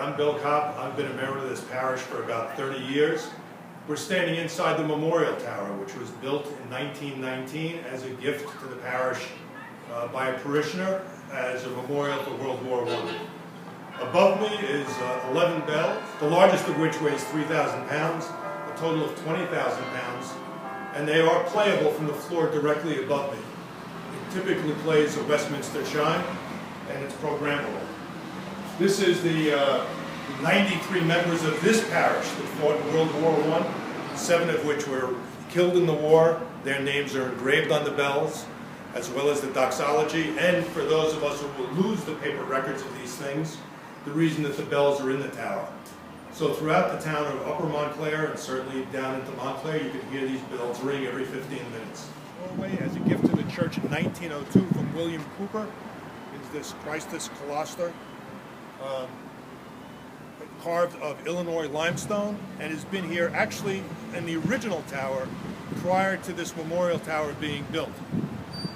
I'm Bill Kopp. I've been a member of this parish for about 30 years. We're standing inside the Memorial Tower, which was built in 1919 as a gift to the parish by a parishioner as a memorial for World War I. Above me is 11 bells, the largest of which weighs 3,000 pounds, a total of 20,000 pounds, and they are playable from the floor directly above me. It typically plays a Westminster chime, and it's programmable. This is the 93 members of this parish that fought in World War I, 7 of which were killed in the war. Their names are engraved on the bells, as well as the doxology, and for those of us who will lose the paper records of these things, the reason that the bells are in the tower. So throughout the town of Upper Montclair, and certainly down into Montclair, you can hear these bells ring every 15 minutes. Doorway, as a gift to the church in 1902 from William Cooper, is this Christus Coloster, carved of Illinois limestone, and has been here actually in the original tower prior to this memorial tower being built.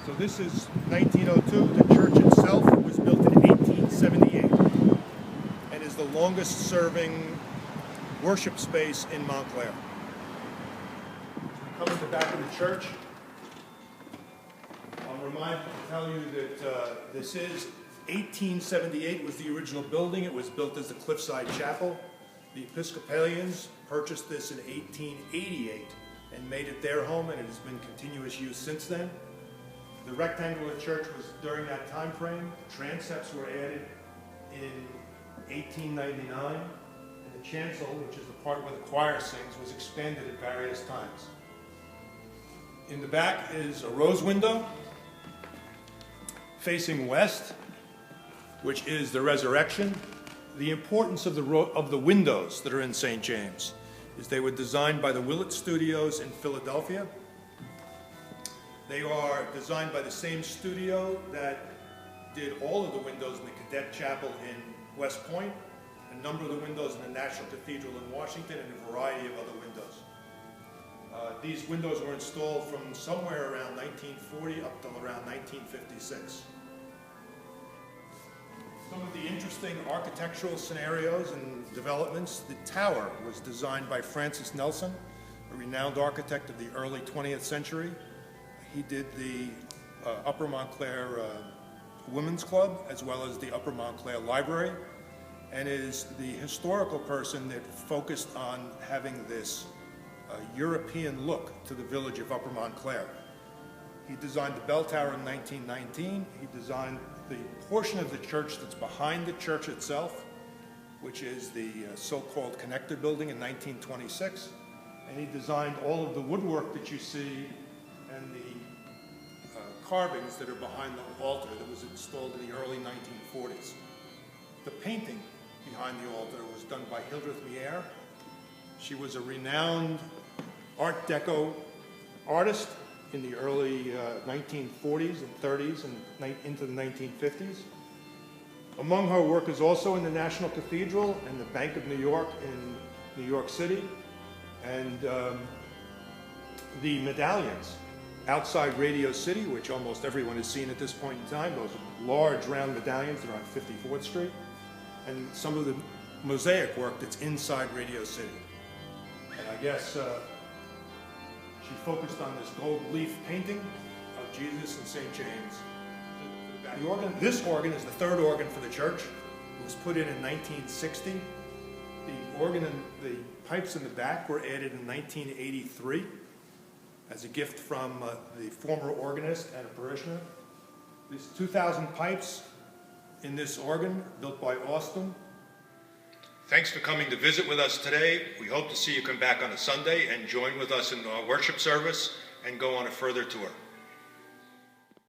So this is 1902. The church itself was built in 1878 and is the longest serving worship space in Montclair. Come to the back of the church. I'm reminded to tell you that this is 1878 was the original building. It was built as the Cliffside Chapel. The Episcopalians purchased this in 1888 and made it their home, and it has been continuous use since then. The rectangular church was during that time frame. The transepts were added in 1899, and the chancel, which is the part where the choir sings, was expanded at various times. In the back is a rose window facing west, which is the resurrection. The importance of the windows that are in St. James is they were designed by the Willett Studios in Philadelphia. They are designed by the same studio that did all of the windows in the Cadet Chapel in West Point, a number of the windows in the National Cathedral in Washington, and a variety of other windows. These windows were installed from somewhere around 1940 up till around 1956. Some of the interesting architectural scenarios and developments. The tower was designed by Francis Nelson, a renowned architect of the early 20th century. He did the Upper Montclair Women's Club, as well as the Upper Montclair Library, and is the historical person that focused on having this European look to the village of Upper Montclair. He designed the bell tower in 1919. He designed the portion of the church that's behind the church itself, which is the so-called connector building, in 1926. And he designed all of the woodwork that you see and the carvings that are behind the altar that was installed in the early 1940s. The painting behind the altar was done by Hildreth Mier. She was a renowned Art Deco artist in the early 1940s and 30s and into the 1950s. Among her work is also in the National Cathedral and the Bank of New York in New York City, and the medallions outside Radio City, which almost everyone has seen at this point in time. Those are large round medallions that are on 54th Street, and some of the mosaic work that's inside Radio City. And I guess she focused on this gold leaf painting of Jesus and St. James. This organ is the third organ for the church. It was put in 1960. The organ and the pipes in the back were added in 1983 as a gift from the former organist and a parishioner. There's 2,000 pipes in this organ, built by Austin. Thanks for coming to visit with us today. We hope to see you come back on a Sunday and join with us in our worship service and go on a further tour.